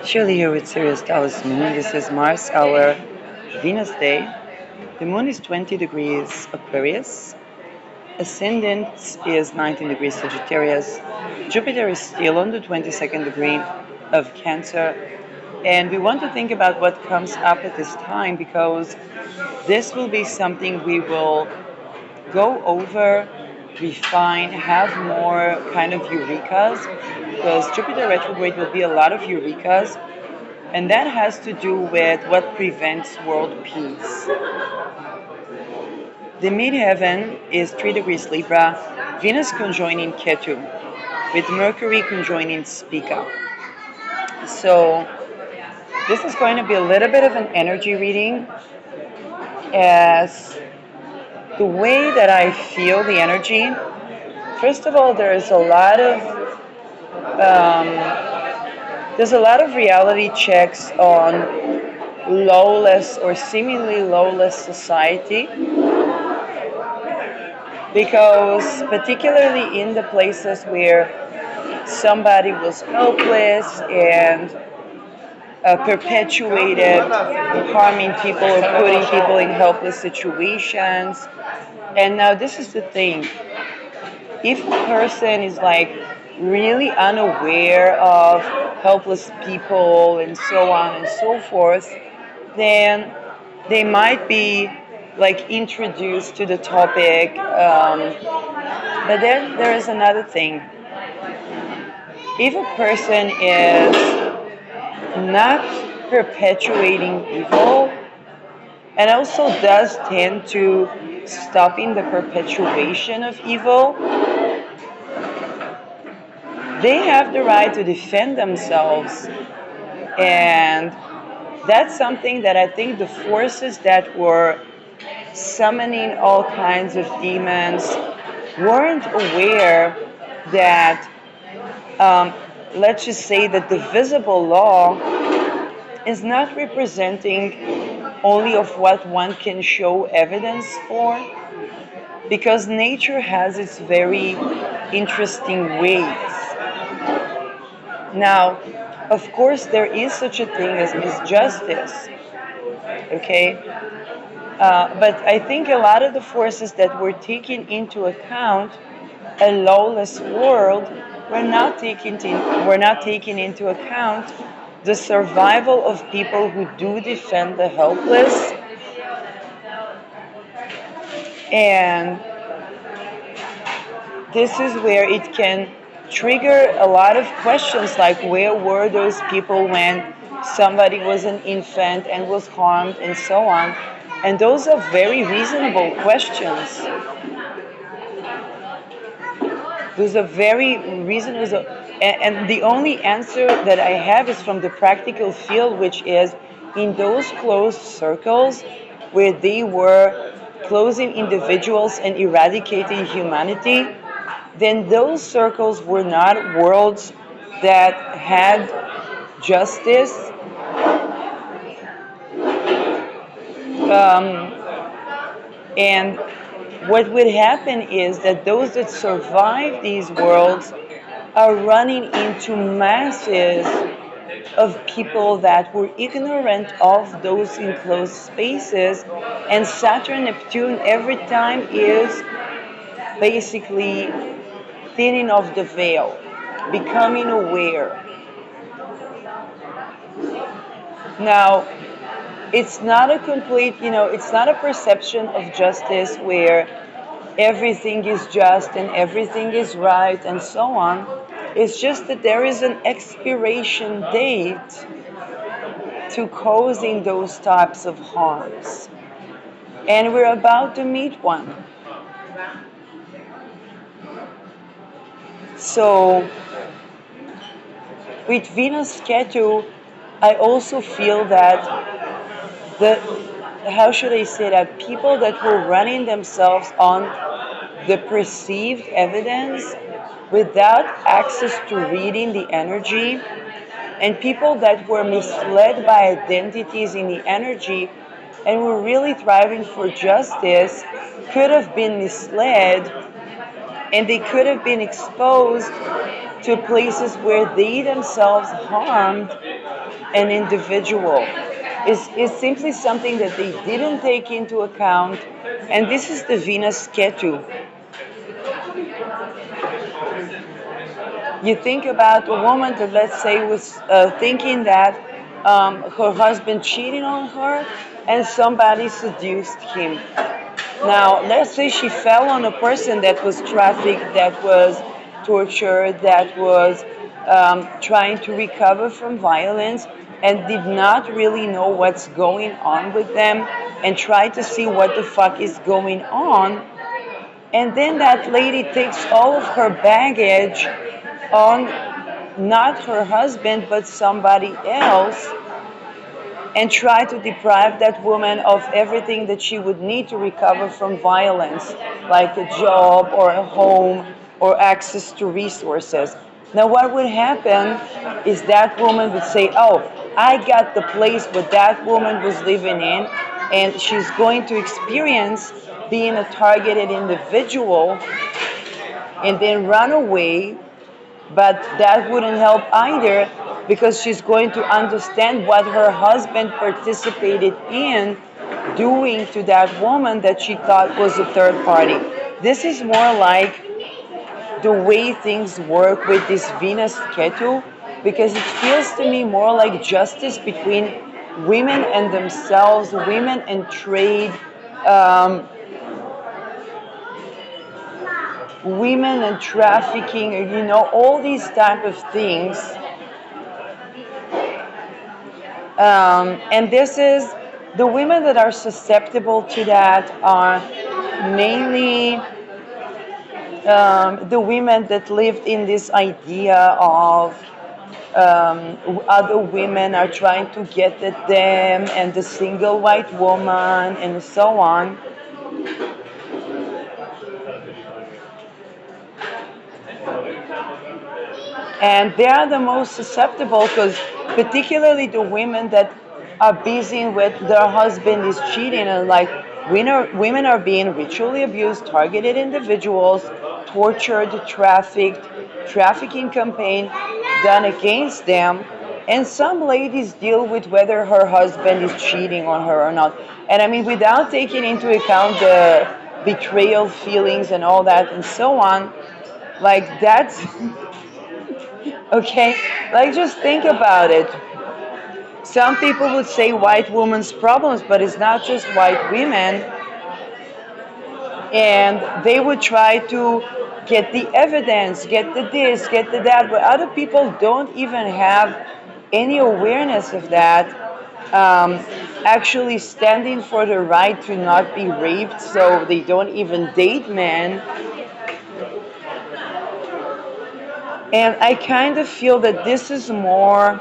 Shirley here with Sirius Dallas Moon. This is Mars, our Venus day. The moon is 20 degrees Aquarius. Ascendant is 19 degrees Sagittarius. Jupiter is still on the 22nd degree of Cancer. And we want to think about what comes up at this time because this will be something we will go over, refine, have more kind of eurekas, because Jupiter retrograde will be a lot of eurekas, and that has to do with what prevents world peace. The midheaven is 3 degrees Libra, Venus conjoining Ketu, with Mercury conjoining Spica. So this is going to be a little bit of an energy reading, as the way that I feel the energy. First of all, there's a lot of reality checks on lawless or seemingly lawless society, because particularly in the places where somebody was helpless and perpetuated harming people or putting people in helpless situations. And now this is the thing. If a person is like really unaware of helpless people and so on and so forth, then they might be like introduced to the topic. But then there is another thing. If a person is not perpetuating evil and also does tend to stopping the perpetuation of evil, they have the right to defend themselves. And that's something that I think the forces that were summoning all kinds of demons weren't aware that, let's just say that the visible law is not representing only of what one can show evidence for, because nature has its very interesting ways. Now, of course, there is such a thing as justice, okay? But I think a lot of the forces that were taken into account, a lawless world, were not taking into account the survival of people who do defend the helpless. And this is where it can trigger a lot of questions, like where were those people when somebody was an infant and was harmed and so on. And those are very reasonable questions. Those are very reasonable. And the only answer that I have is from the practical field, which is in those closed circles where they were closing individuals and eradicating humanity, then those circles were not worlds that had justice. And what would happen is that those that survive these worlds are running into masses of people that were ignorant of those enclosed spaces, and Saturn Neptune every time is basically thinning of the veil, becoming aware. Now, it's not a complete, it's not a perception of justice where everything is just and everything is right and so on. It's just that there is an expiration date to causing those types of harms. And we're about to meet one. So, with Venus Ketu, I also feel that how should I say that, people that were running themselves on the perceived evidence without access to reading the energy, and people that were misled by identities in the energy and were really thriving for justice, could have been misled, and they could have been exposed to places where they themselves harmed an individual. Is simply something that they didn't take into account. And this is the Venus Ketu. You think about a woman that, let's say, was thinking that her husband cheated on her and somebody seduced him. Now, let's say she fell on a person that was trafficked, that was tortured, that was trying to recover from violence and did not really know what's going on with them and try to see what the fuck is going on. And then that lady takes all of her baggage on not her husband but somebody else and try to deprive that woman of everything that she would need to recover from violence, like a job or a home or access to resources. Now, what would happen is that woman would say, oh, I got the place where that woman was living in, and she's going to experience being a targeted individual and then run away, but that wouldn't help either because she's going to understand what her husband participated in doing to that woman that she thought was a third party. This is more like the way things work with this Venus Ketu because it feels to me more like justice between women and themselves, women and trade, um, women and trafficking, all these type of things. And this is the women that are susceptible to that are mainly the women that lived in this idea of other women are trying to get at them and the single white woman and so on. And they are the most susceptible because particularly the women that are busy with their husband is cheating and like women are being ritually abused, targeted individuals, tortured, trafficked, trafficking campaign done against them. And some ladies deal with whether her husband is cheating on her or not. And I mean, without taking into account the betrayal feelings and all that and so on, like that's okay, like just think about it. Some people would say white women's problems, but it's not just white women. And they would try to get the evidence, get the this, get the that, but other people don't even have any awareness of that. Actually standing for the right to not be raped, so they don't even date men. And I kind of feel that this is more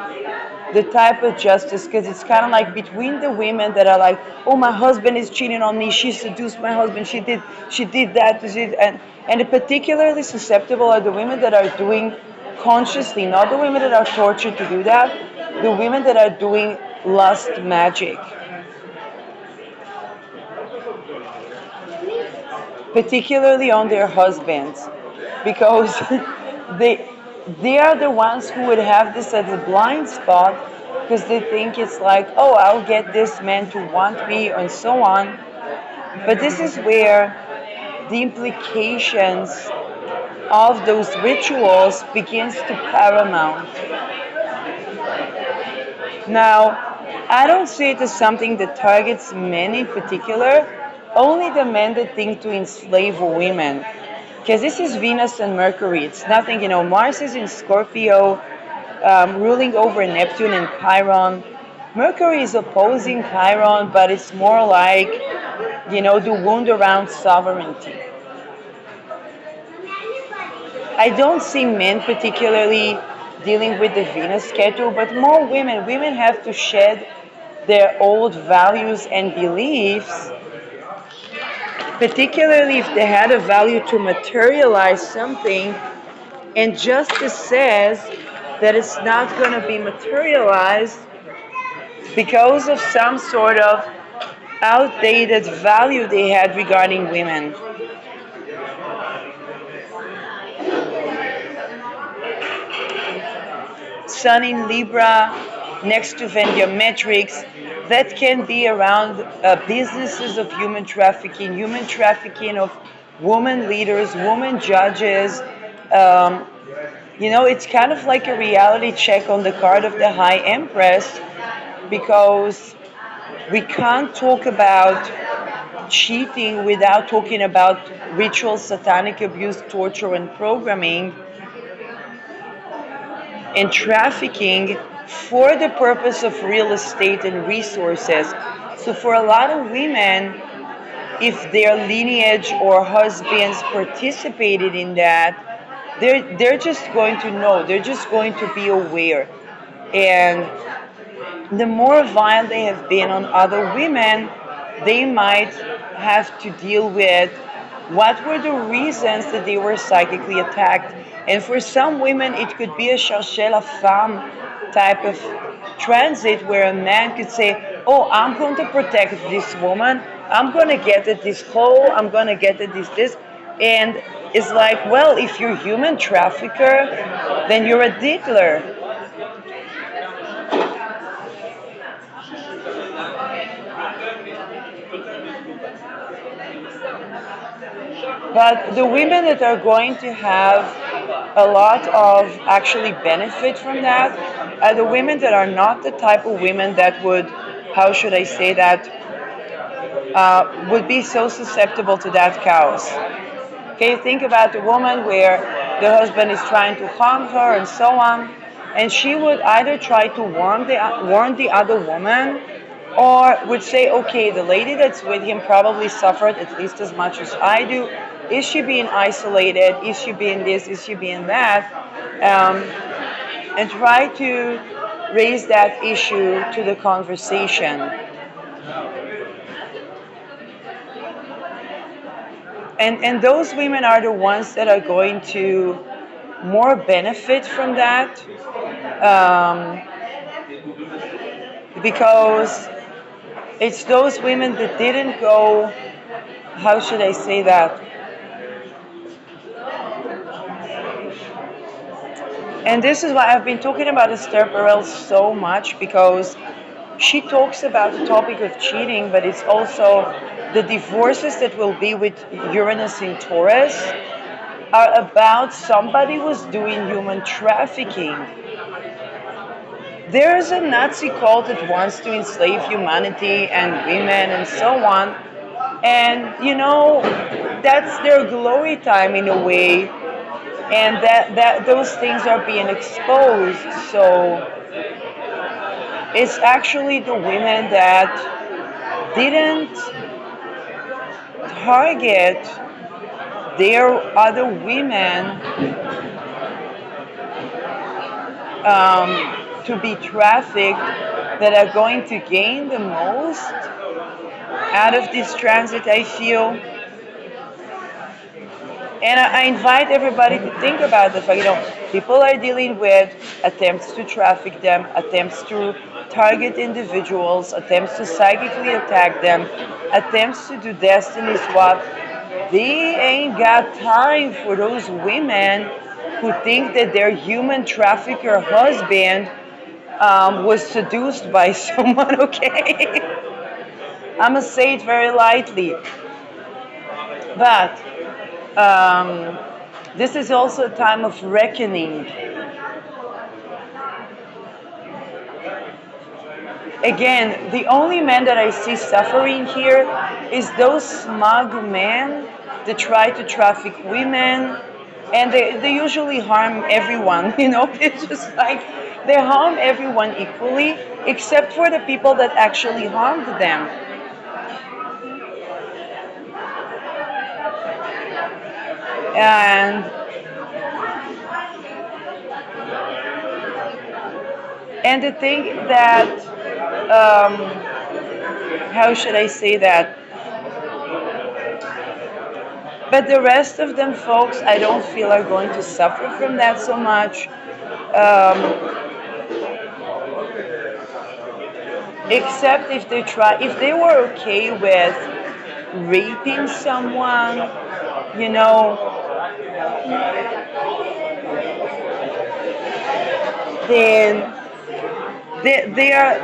the type of justice because it's kind of like between the women that are like, oh, my husband is cheating on me, she seduced my husband, she did that, and the particularly susceptible are the women that are doing consciously, not the women that are tortured to do that, the women that are doing lust magic, particularly on their husbands, because they they are the ones who would have this as a blind spot because they think it's like, oh, I'll get this man to want me and so on. But this is where the implications of those rituals begins to paramount. Now, I don't see it as something that targets men in particular, only the men that think to enslave women. Because this is Venus and Mercury. It's nothing, Mars is in Scorpio, ruling over Neptune and Chiron. Mercury is opposing Chiron, but it's more like, the wound around sovereignty. I don't see men particularly dealing with the Venus Ketu, but more women. Women have to shed their old values and beliefs, particularly if they had a value to materialize something, and justice says that it's not going to be materialized because of some sort of outdated value they had regarding women. Sun in Libra, next to Vendia metrics, that can be around businesses of human trafficking of women leaders, women judges. Um, it's kind of like a reality check on the card of the High Empress because we can't talk about cheating without talking about ritual satanic abuse, torture, and programming and trafficking for the purpose of real estate and resources. So, for a lot of women, if their lineage or husbands participated in that, they're just going to know, they're just going to be aware. And the more violent they have been on other women, they might have to deal with what were the reasons that they were psychically attacked. And for some women, it could be a chercher la femme type of transit where a man could say, oh, I'm going to protect this woman, I'm going to get at this hole, I'm going to get at this. And it's like, well, if you're a human trafficker, then you're a diddler. But the women that are going to have a lot of actually benefit from that are the women that are not the type of women that would, how should I say that, would be so susceptible to that chaos. Okay, think about a woman where the husband is trying to harm her and so on, and she would either try to warn the other woman, or would say, okay, the lady that's with him probably suffered at least as much as I do. Is she being isolated? Is she being this? Is she being that? Um, and try to raise that issue to the conversation. And those women are the ones that are going to more benefit from that, um, because it's those women that didn't go, how should I say that? And this is why I've been talking about Esther Perel so much, because she talks about the topic of cheating, but it's also the divorces that will be with Uranus in Taurus are about somebody was doing human trafficking. There's a Nazi cult that wants to enslave humanity and women and so on. And that's their glory time in a way. And that those things are being exposed. So it's actually the women that didn't target their other women to be trafficked that are going to gain the most out of this transit, I feel. And I invite everybody to think about the fact, people are dealing with attempts to traffic them, attempts to target individuals, attempts to psychically attack them, attempts to do destiny swap. They ain't got time for those women who think that their human trafficker husband was seduced by someone, okay? I'm going to say it very lightly. But this is also a time of reckoning. Again, the only men that I see suffering here is those smug men that try to traffic women, and they usually harm everyone. It's just like they harm everyone equally, except for the people that actually harmed them. And the thing that, how should I say that? But the rest of them, folks, I don't feel are going to suffer from that so much. Except if they were okay with raping someone, you know, then they are,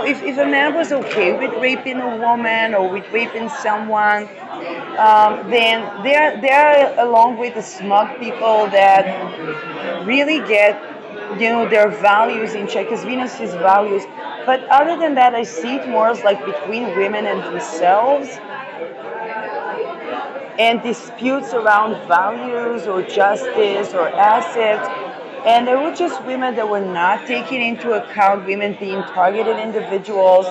if a man was okay with raping a woman or with raping someone, then they are along with the smug people that really get, their values in check, because Venus is values. But other than that, I see it more as like between women and themselves, and disputes around values or justice or assets. And there were just women that were not taking into account women being targeted individuals,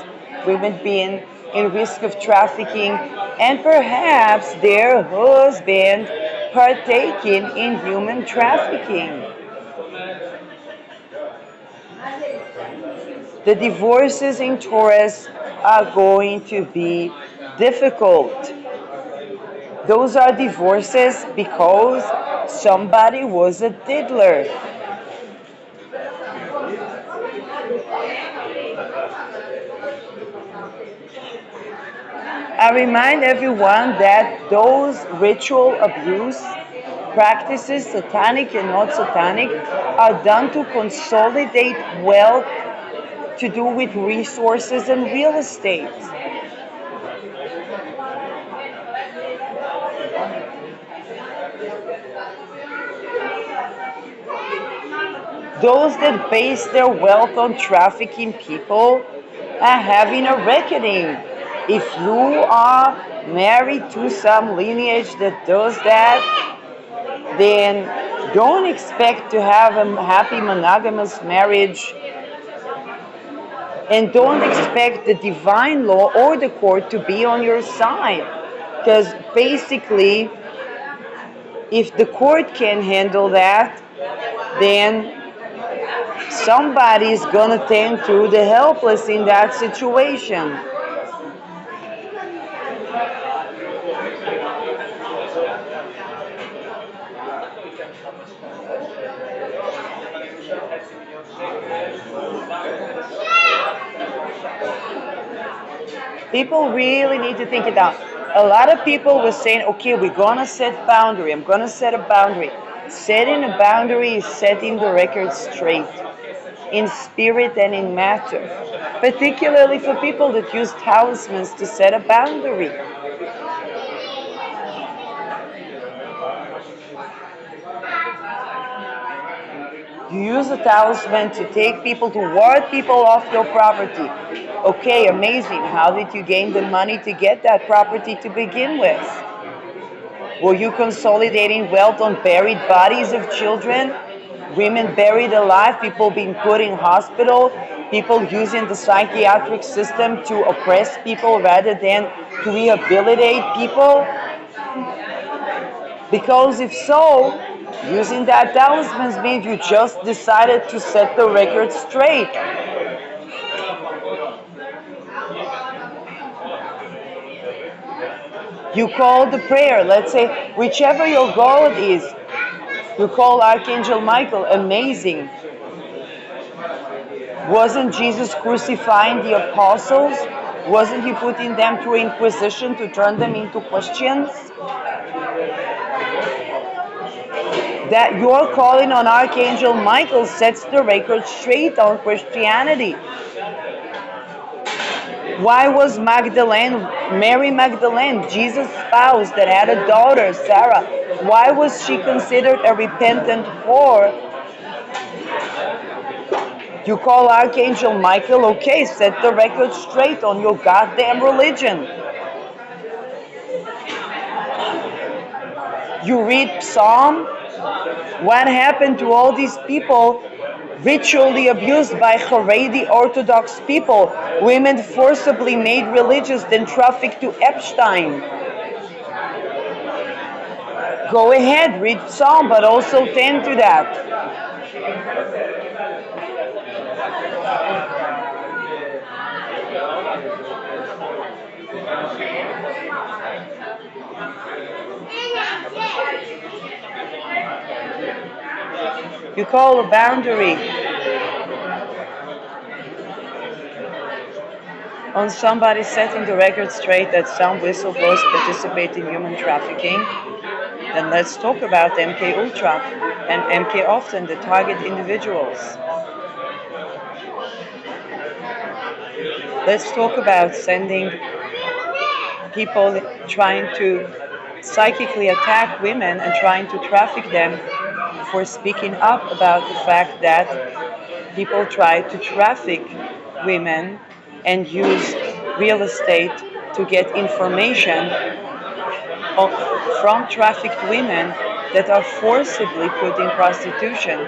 women being in risk of trafficking, and perhaps their husband partaking in human trafficking. The divorces in Taurus are going to be difficult. Those are divorces because somebody was a diddler. I remind everyone that those ritual abuse practices, satanic and not satanic, are done to consolidate wealth, to do with resources and real estate. Those that base their wealth on trafficking people are having a reckoning. If you are married to some lineage that does that, then don't expect to have a happy monogamous marriage, and don't expect the divine law or the court to be on your side. Because basically, if the court can handle that, then somebody's gonna tend to the helpless in that situation. People really need to think it out. A lot of people were saying, okay, we're gonna set boundary. I'm gonna set a boundary. Setting a boundary is setting the record straight in spirit and in matter, particularly for people that use talismans to set a boundary. You use a talisman to take people, to ward people off your property. Okay, amazing. How did you gain the money to get that property to begin with? Were you consolidating wealth on buried bodies of children? Women buried alive, people being put in hospital, people using the psychiatric system to oppress people rather than to rehabilitate people? Because if so, using that talisman means you just decided to set the record straight. You call the prayer, let's say, whichever your God is, you call Archangel Michael, amazing. Wasn't Jesus crucifying the apostles? Wasn't he putting them through Inquisition to turn them into Christians? That your calling on Archangel Michael sets the record straight on Christianity. Why was Mary Magdalene, Jesus' spouse that had a daughter, Sarah, why was she considered a repentant whore? You call Archangel Michael, okay, set the record straight on your goddamn religion. You read Psalm. What happened to all these people ritually abused by Haredi Orthodox people? Women forcibly made religious, then trafficked to Epstein. Go ahead, read Psalm, but also tend to that. You call a boundary on somebody setting the record straight that some whistleblowers participate in human trafficking. Then let's talk about MK Ultra and MK Often, the target individuals. Let's talk about sending people trying to psychically attack women and trying to traffic them for speaking up about the fact that people try to traffic women and use real estate to get information from trafficked women that are forcibly put in prostitution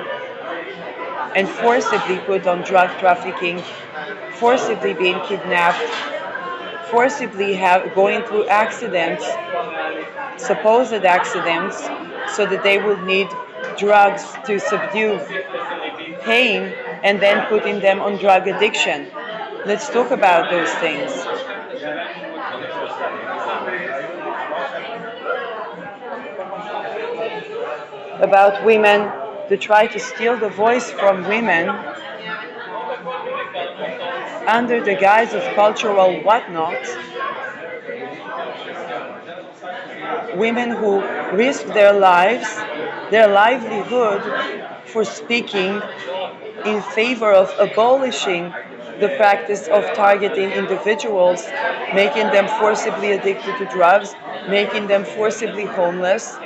and forcibly put on drug trafficking, forcibly being kidnapped, forcibly going through accidents, supposed accidents, so that they will need drugs to subdue pain and then putting them on drug addiction. Let's talk about those things. About women to try to steal the voice from women under the guise of cultural whatnot, women who risk their lives, their livelihood for speaking in favor of abolishing the practice of targeting individuals, making them forcibly addicted to drugs, making them forcibly homeless.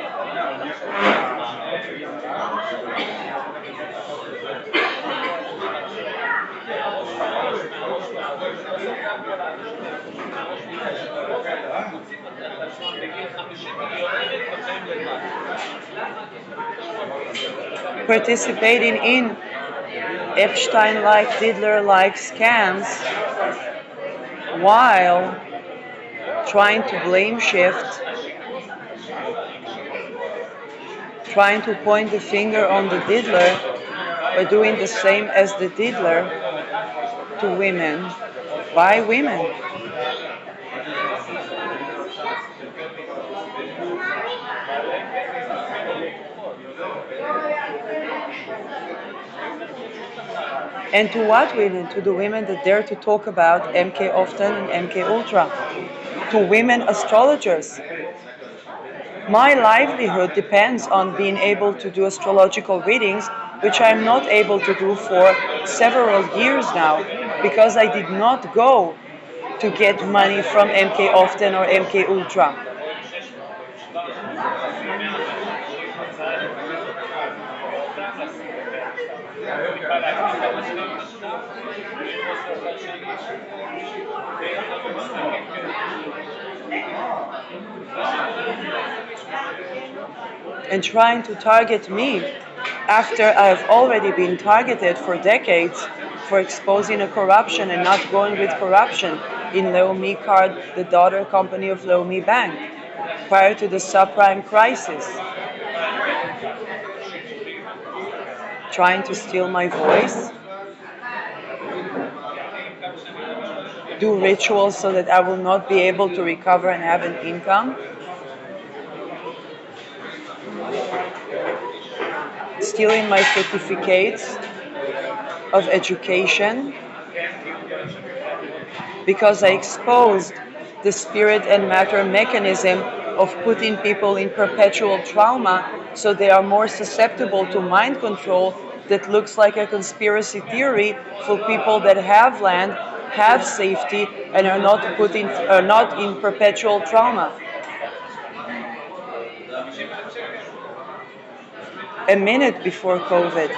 Participating in Epstein-like, Diddler-like scams while trying to blame shift, trying to point the finger on the diddler, or doing the same as the diddler to women. Why women? And to what women? To the women that dare to talk about MK Often and MK Ultra. To women astrologers. My livelihood depends on being able to do astrological readings, which I'm not able to do for several years now, because I did not go to get money from MK Often or MK Ultra. And trying to target me after I've already been targeted for decades for exposing a corruption and not going with corruption in Leumi Card, the daughter company of Leumi Bank, prior to the subprime crisis. Trying to steal my voice, do rituals so that I will not be able to recover and have an income, stealing my certificates of education because I exposed the spirit and matter mechanism of putting people in perpetual trauma so they are more susceptible to mind control that looks like a conspiracy theory for people that have land, have safety, and are not in perpetual trauma. A minute before COVID,